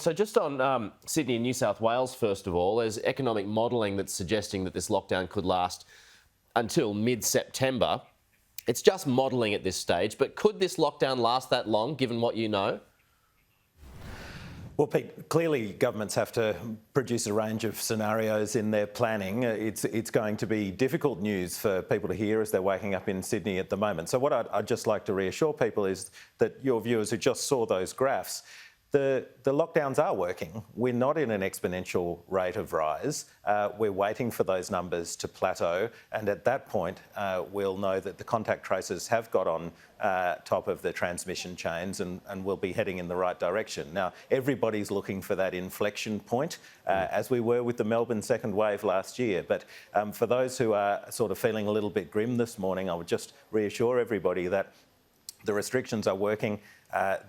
So just on Sydney and New South Wales, first of all, there's economic modelling that's suggesting that this lockdown could last until mid-September. It's just modelling at this stage, but could this lockdown last that long, given what you know? Well, Pete, clearly governments have to produce a range of scenarios in their planning. It's going to be difficult news for people to hear as they're waking up in Sydney at the moment. So what I'd just like to reassure people is that your viewers who just saw those graphs, the lockdowns are working. We're not in an exponential rate of rise. We're waiting for those numbers to plateau, and at that point, we'll know that the contact tracers have got on top of the transmission chains and we'll be heading in the right direction. Now, everybody's looking for that inflection point, as we were with the Melbourne second wave last year. But for those who are sort of feeling a little bit grim this morning, I would just reassure everybody that the restrictions are working.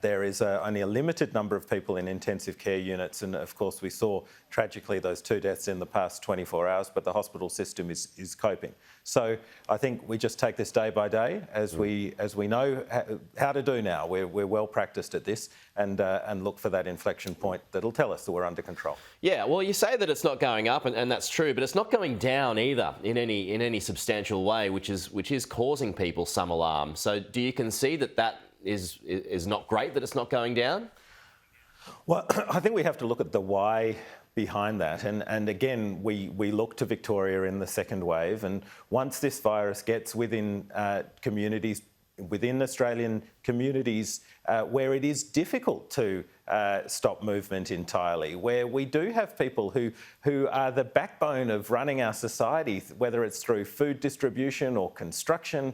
There is only a limited number of people in intensive care units, and of course we saw tragically those 2 deaths in the past 24 hours, but the hospital system is coping. So I think we just take this day by day as we know how to do now. We're well practiced at this, and look for that inflection point that'll tell us that we're under control. Yeah, well, you say that it's not going up, and that's true, but it's not going down either in any substantial way, which is causing people some alarm. So do you concede that is not great, that it's not going down? Well, I think we have to look at the why behind that. And again, we look to Victoria in the second wave. And once this virus gets within communities, within Australian communities, where it is difficult to stop movement entirely, where we do have people who are the backbone of running our society, whether it's through food distribution or construction,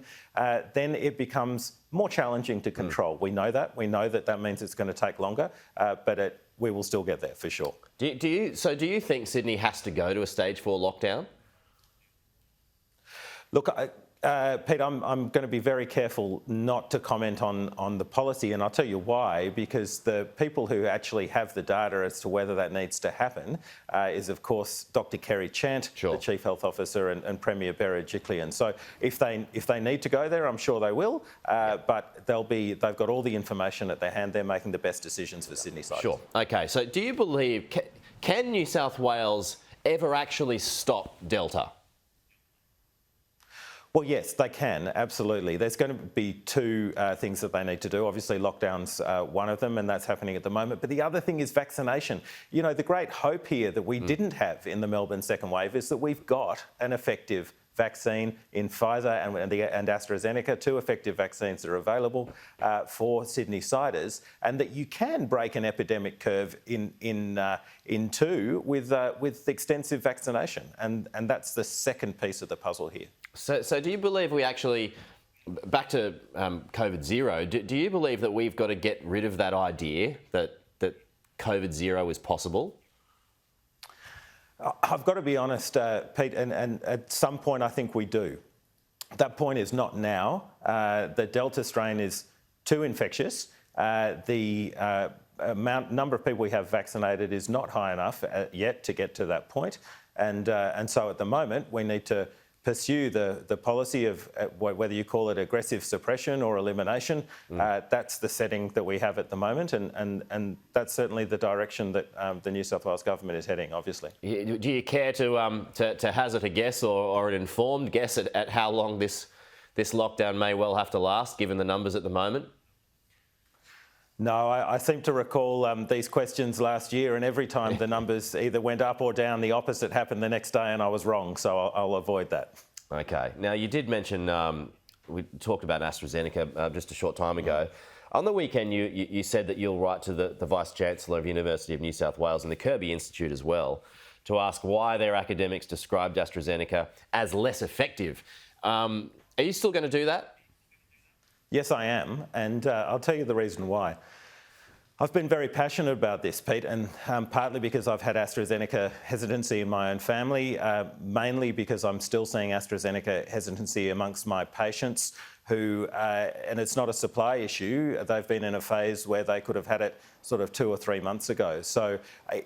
then it becomes more challenging to control. We know that. We know that means it's going to take longer, but we will still get there for sure. Do you think Sydney has to go to a stage 4 lockdown? Look, Pete, I'm going to be very careful not to comment on the policy, and I'll tell you why. Because the people who actually have the data as to whether that needs to happen is, of course, Dr. Kerry Chant, sure, the Chief Health Officer, and Premier Berejiklian. So if they need to go there, I'm sure they will. But they've got all the information at their hand. They're making the best decisions for Sydneysiders. Sure. Okay. So do you believe can New South Wales ever actually stop Delta? Well, yes, they can, absolutely. There's going to be two things that they need to do. Obviously, lockdown's one of them, and that's happening at the moment. But the other thing is vaccination. You know, the great hope here that we didn't have in the Melbourne second wave is that we've got an effective vaccine in Pfizer and AstraZeneca, 2 effective vaccines that are available for Sydneysiders, and that you can break an epidemic curve in 2 with extensive vaccination, and that's the second piece of the puzzle here. So do you believe we actually, back to COVID zero, do you believe that we've got to get rid of that idea that COVID zero is possible? I've got to be honest, Pete, and at some point I think we do. That point is not now. The Delta strain is too infectious. The number of people we have vaccinated is not high enough yet to get to that point. And so at the moment we need to pursue the policy of whether you call it aggressive suppression or elimination. That's the setting that we have at the moment, and that's certainly the direction that the New South Wales government is heading, obviously. Do you care to hazard a guess or an informed guess at how long this lockdown may well have to last, given the numbers at the moment? No, I seem to recall these questions last year, and every time the numbers either went up or down, the opposite happened the next day, and I was wrong, so I'll avoid that. Okay. Now, you did mention, we talked about AstraZeneca just a short time ago. On the weekend, you said that you'll write to the Vice-Chancellor of University of New South Wales and the Kirby Institute as well to ask why their academics described AstraZeneca as less effective. Are you still going to do that? Yes, I am, and I'll tell you the reason why. I've been very passionate about this, Pete, and partly because I've had AstraZeneca hesitancy in my own family, mainly because I'm still seeing AstraZeneca hesitancy amongst my patients who, and it's not a supply issue, they've been in a phase where they could have had it sort of 2 or 3 months ago. So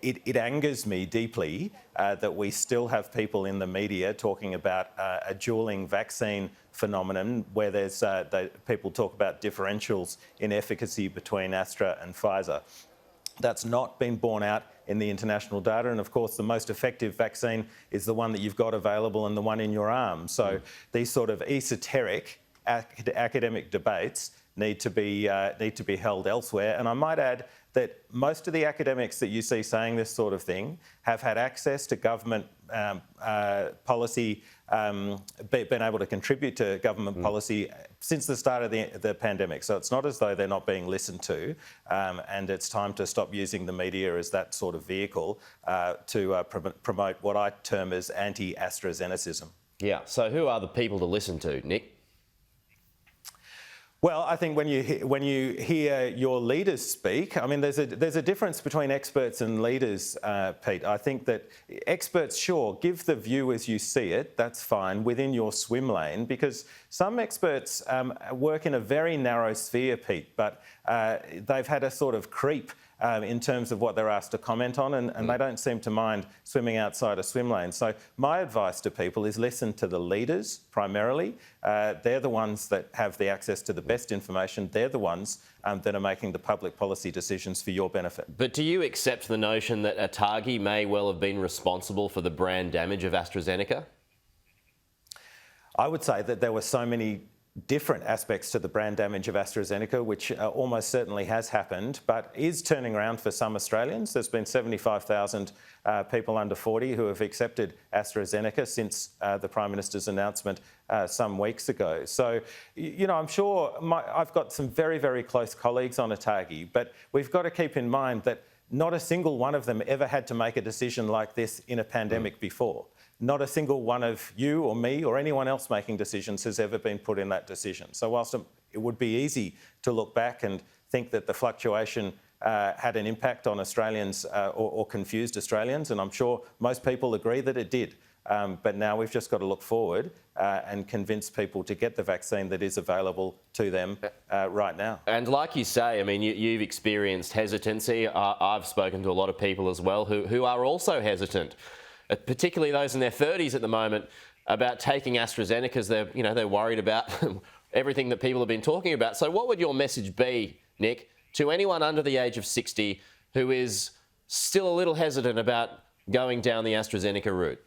it angers me deeply that we still have people in the media talking about a dualling vaccine phenomenon where there's people talk about differentials in efficacy between Astra and Pfizer. That's not been borne out in the international data. And of course, the most effective vaccine is the one that you've got available and the one in your arm. So these sort of esoteric academic debates need to be held elsewhere. And I might add that most of the academics that you see saying this sort of thing have had access to government policy, been able to contribute to government policy since the start of the pandemic. So it's not as though they're not being listened to, and it's time to stop using the media as that sort of vehicle to promote what I term as anti-AstraZenecism. Yeah, so who are the people to listen to, Nick? Well, I think when you hear your leaders speak, I mean, there's a difference between experts and leaders, Pete. I think that experts, sure, give the view as you see it. That's fine within your swim lane, because some experts work in a very narrow sphere, Pete. But they've had a sort of creep in terms of what they're asked to comment on, and they don't seem to mind swimming outside a swim lane. So my advice to people is listen to the leaders primarily. They're the ones that have the access to the best information. They're the ones that are making the public policy decisions for your benefit. But do you accept the notion that ATAGI may well have been responsible for the brand damage of AstraZeneca? I would say that there were so many different aspects to the brand damage of AstraZeneca, which almost certainly has happened, but is turning around for some Australians. There's been 75,000 people under 40 who have accepted AstraZeneca since the Prime Minister's announcement some weeks ago. So, you know, I'm sure I've got some very, very close colleagues on ATAGI, but we've got to keep in mind that not a single one of them ever had to make a decision like this in a pandemic before. Not a single one of you or me or anyone else making decisions has ever been put in that decision. So whilst it would be easy to look back and think that the fluctuation had an impact on Australians or confused Australians, and I'm sure most people agree that it did. But now we've just got to look forward and convince people to get the vaccine that is available to them right now. And like you say, I mean, you've experienced hesitancy. I've spoken to a lot of people as well who are also hesitant, particularly those in their 30s at the moment, about taking AstraZeneca because they're worried about everything that people have been talking about. So what would your message be, Nick, to anyone under the age of 60 who is still a little hesitant about going down the AstraZeneca route?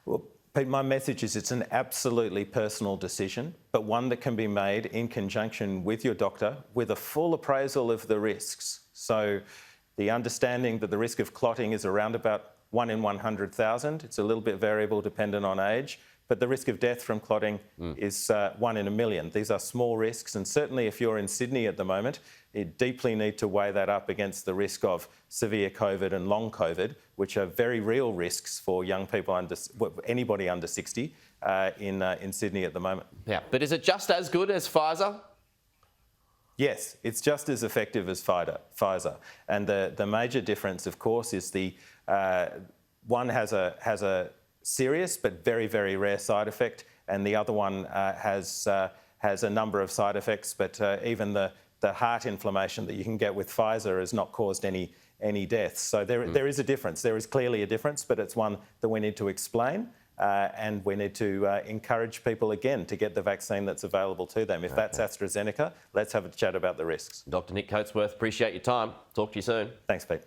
Well, Pete, my message is it's an absolutely personal decision, but one that can be made in conjunction with your doctor with a full appraisal of the risks. So the understanding that the risk of clotting is around about 1 in 100,000. It's a little bit variable dependent on age, but the risk of death from clotting is 1 in a million. These are small risks, and certainly if you're in Sydney at the moment, you deeply need to weigh that up against the risk of severe COVID and long COVID, which are very real risks for young people anybody under 60 in Sydney at the moment. Yeah, but is it just as good as Pfizer? Yes, it's just as effective as Pfizer. And the major difference, of course, is one has a serious but very, very rare side effect, and the other one has a number of side effects, but even the heart inflammation that you can get with Pfizer has not caused any deaths. So there is a difference. There is clearly a difference, but it's one that we need to explain. And we need to encourage people again to get the vaccine that's available to them. If that's AstraZeneca, let's have a chat about the risks. Dr. Nick Coatsworth, appreciate your time. Talk to you soon. Thanks, Pete.